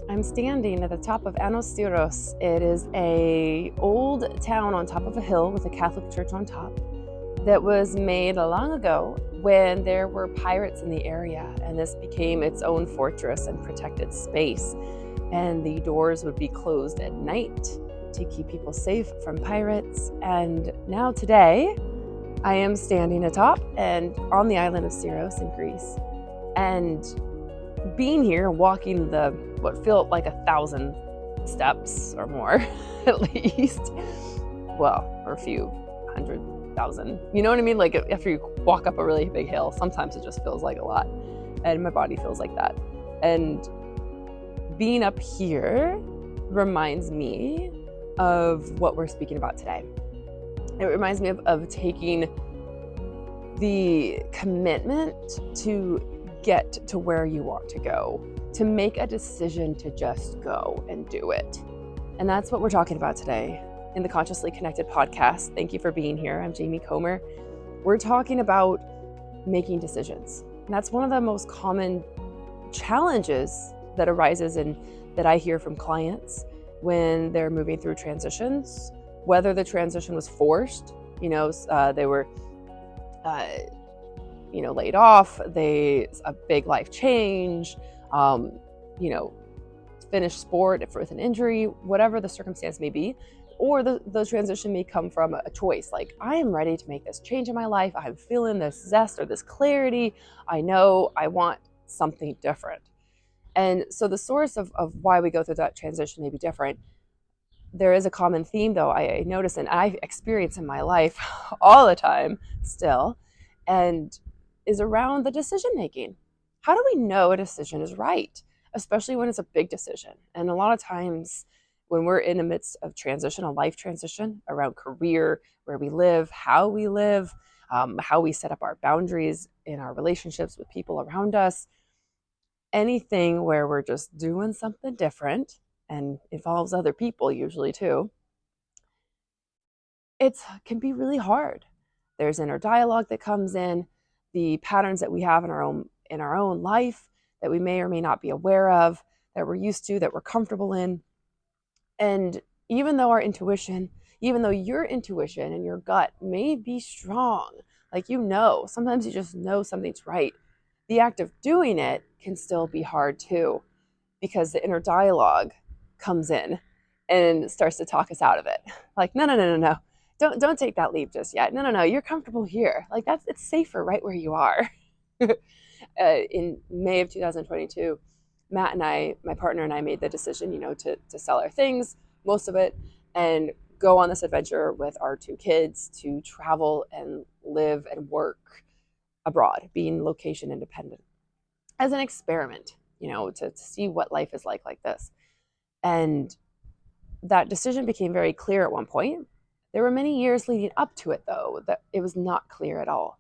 I'm standing at the top of Syros. It is a old town on top of a hill with a Catholic church on top that was made long ago when there were pirates in the area, and this became its own fortress and protected space. And the doors would be closed at night to keep people safe from pirates. And now today, I am standing atop and on the island of Syros in Greece. And being here, walking the what felt like 1,000 steps or more, at least, well, or a few 100,000. You know what I mean? Like after you walk up a really big hill, sometimes it just feels like a lot, and my body feels like that. And being up here reminds me of what we're speaking about today. It reminds me of taking the commitment to get to where you want to go, to make a decision to just go and do it. And that's what we're talking about today in the Consciously Connected podcast. Thank you for being here. I'm Jamie Comer. We're talking about making decisions. And that's one of the most common challenges that arises and that I hear from clients when they're moving through transitions, whether the transition was forced, they were laid off, a big life change, finish sport with an injury, whatever the circumstance may be, or the transition may come from a choice. Like, I am ready to make this change in my life. I'm feeling this zest or this clarity. I know I want something different. And so the source of why we go through that transition may be different. There is a common theme, though, I notice, and I experience in my life all the time still, and is around the decision making. How do we know a decision is right, especially when it's a big decision? And a lot of times when we're in the midst of transition, a life transition around career, where we live, how we set up our boundaries in our relationships with people around us, anything where we're just doing something different and involves other people usually too, it can be really hard. There's inner dialogue that comes in, the patterns that we have in our own life that we may or may not be aware of, that we're used to, that we're comfortable in. And even though your intuition and your gut may be strong, sometimes you just know something's right, the act of doing it can still be hard too, because the inner dialogue comes in and starts to talk us out of it. Like, no. Don't take that leap just yet. No. You're comfortable here. It's safer right where you are. In May of 2022, Matt and I, my partner and I, made the decision, to sell our things, most of it, and go on this adventure with our 2 kids to travel and live and work abroad, being location independent, as an experiment, to see what life is like this. And that decision became very clear at one point. There were many years leading up to it, though, that it was not clear at all.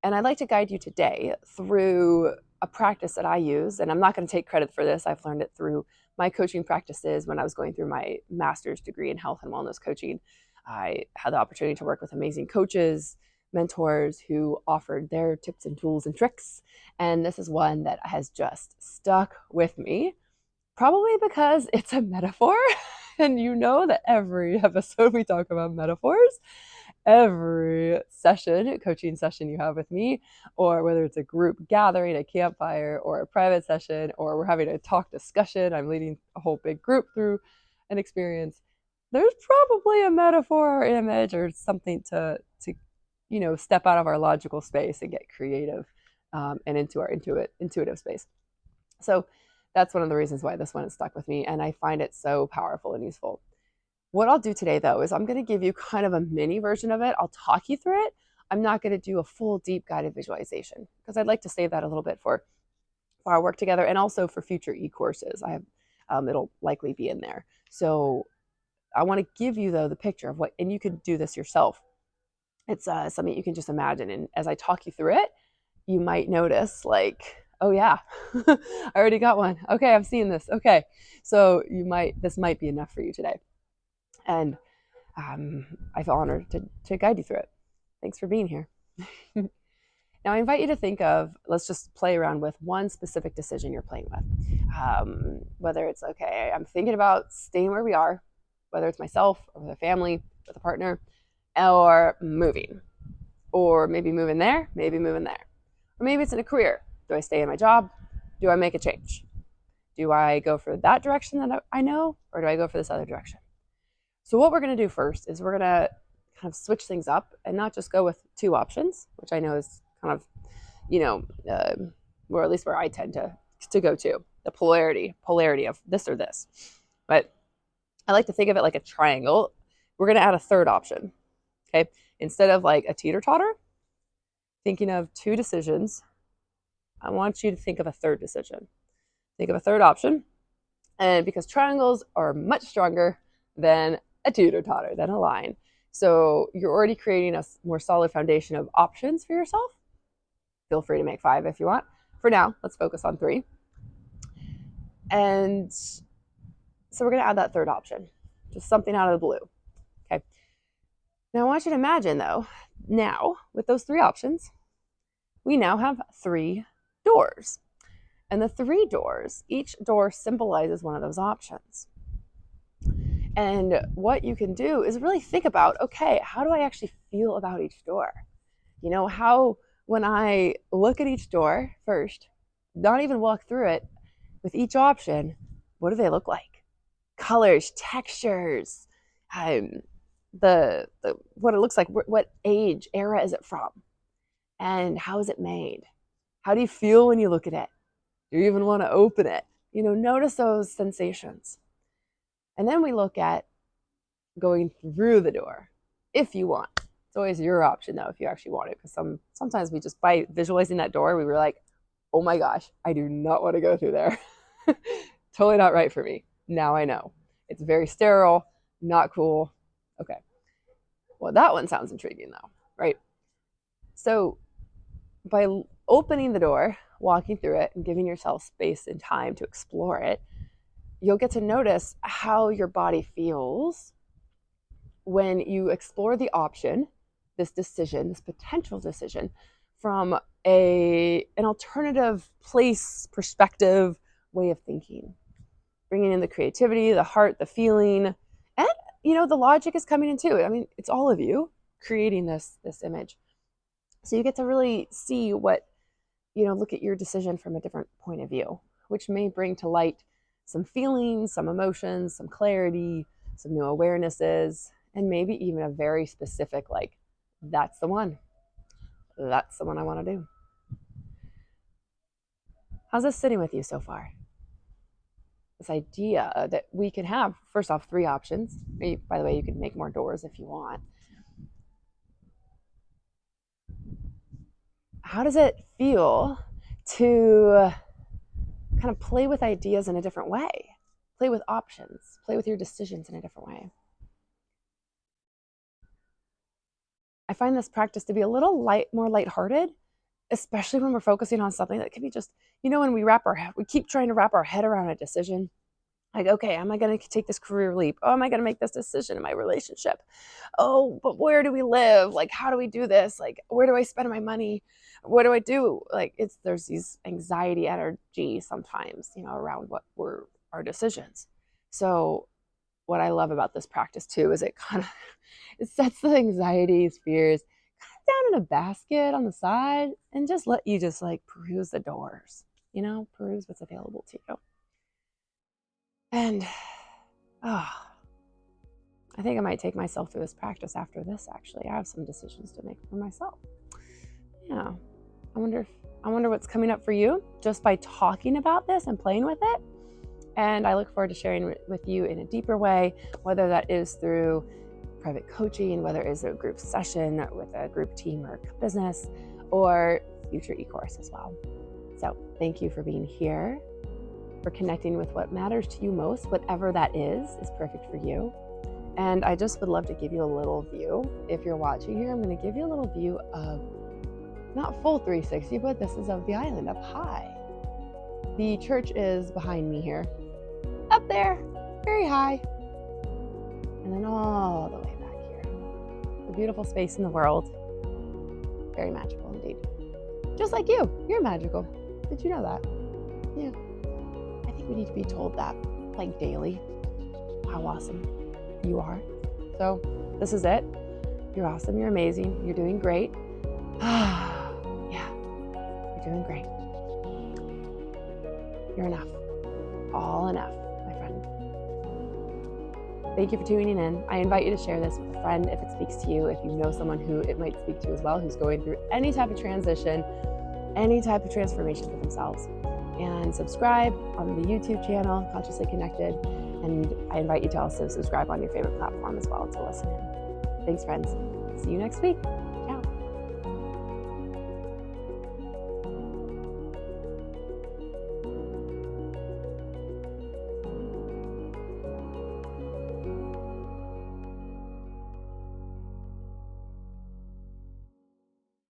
And I'd like to guide you today through a practice that I use, and I'm not going to take credit for this. I've learned it through my coaching practices when I was going through my master's degree in health and wellness coaching. I had the opportunity to work with amazing coaches, mentors who offered their tips and tools and tricks. And this is one that has just stuck with me, probably because it's a metaphor. And that every episode we talk about metaphors. Every coaching session you have with me, or whether it's a group gathering, a campfire, or a private session, or we're having a talk discussion, I'm leading a whole big group through an experience, there's probably a metaphor or image or something to step out of our logical space and get creative and into our intuitive space. So that's one of the reasons why this one has stuck with me, and I find it so powerful and useful. What I'll do today, though, is I'm going to give you kind of a mini version of it. I'll talk you through it. I'm not going to do a full deep guided visualization, because I'd like to save that a little bit for our work together, and also for future e-courses. It'll likely be in there. So I want to give you, though, the picture of and you can do this yourself. It's something you can just imagine. And as I talk you through it, you might notice, oh yeah, I already got one. Okay, I'm seeing this. Okay, so this might be enough for you today. And I feel honored to guide you through it. Thanks for being here. Now, I invite you to think of, let's just play around with one specific decision you're playing with. Whether it's, okay, I'm thinking about staying where we are, whether it's myself or with a family, with a partner, or moving, or maybe moving there, maybe moving there. Or maybe it's in a career. Do I stay in my job? Do I make a change? Do I go for that direction that I know, or do I go for this other direction? So what we're going to do first is we're going to kind of switch things up and not just go with two options, which I know is kind of, or at least where I tend to go to, the polarity of this or this. But I like to think of it like a triangle. We're going to add a third option. Okay. Instead of like a teeter-totter, thinking of two decisions, I want you to think of a third decision. Think of a third option. And because triangles are much stronger than a teeter-totter, than a line. So you're already creating a more solid foundation of options for yourself. Feel free to make 5 if you want. For now, let's focus on 3. And so we're going to add that third option, just something out of the blue. Okay. Now I want you to imagine, though, now with those 3 options, we now have 3 doors. And the 3 doors, each door symbolizes one of those options. And what you can do is really think about, okay, how do I actually feel about each door? How, when I look at each door first, not even walk through it, with each option, what do they look like? Colors, textures, the what it looks like, what age, era is it from? And how is it made? How do you feel when you look at it? Do you even want to open it? Notice those sensations. And then we look at going through the door, if you want. It's always your option, though, if you actually want it, because sometimes we just, by visualizing that door, we were like, oh my gosh, I do not want to go through there. Totally not right for me. Now I know. It's very sterile, not cool. Okay. Well, that one sounds intriguing, though, right? So by opening the door, walking through it, and giving yourself space and time to explore it, you'll get to notice how your body feels when you explore the option, this decision, this potential decision, from an alternative place, perspective, way of thinking. Bringing in the creativity, the heart, the feeling, and the logic is coming in too. I mean, it's all of you creating this image. So you get to really see what, look at your decision from a different point of view, which may bring to light some feelings, some emotions, some clarity, some new awarenesses, and maybe even a very specific, like, that's the one. That's the one I want to do. How's this sitting with you so far? This idea that we can have, first off, 3 options. By the way, you can make more doors if you want. How does it feel to kind of play with ideas in a different way? Play with options, play with your decisions in a different way. I find this practice to be a little more lighthearted, especially when we're focusing on something that can be just, when we keep trying to wrap our head around a decision. Like, okay, am I going to take this career leap? Oh, am I going to make this decision in my relationship? Oh, but where do we live? Like, how do we do this? Like, where do I spend my money? What do I do? Like, there's these anxiety energy sometimes, around our decisions. So what I love about this practice too is it sets the anxieties, fears kind of down in a basket on the side and just let you just like peruse the doors, peruse what's available to you. And I think I might take myself through this practice after this. Actually, I have some decisions to make for myself. Yeah, I wonder what's coming up for you just by talking about this and playing with it. And I look forward to sharing with you in a deeper way, whether that is through private coaching, whether it is a group session with a group team or business, or future e-course as well. So thank you for being here, for connecting with what matters to you most, whatever that is perfect for you. And I just would love to give you a little view. If you're watching here, I'm going to give you a little view of, not full 360, but this is of the island up high. The church is behind me here, up there, very high. And then all the way back here. The beautiful space in the world. Very magical indeed. Just like you. You're magical. Did you know that? Yeah. I think we need to be told that, like, daily, how awesome you are. So this is it. You're awesome. You're amazing. You're doing great. Yeah, you're doing great. You're enough. All enough, my friend. Thank you for tuning in. I invite you to share this with a friend if it speaks to you, if you know someone who it might speak to as well, who's going through any type of transition, any type of transformation for themselves. And subscribe on the YouTube channel, Consciously Connected. And I invite you to also subscribe on your favorite platform as well to listen in. Thanks, friends. See you next week.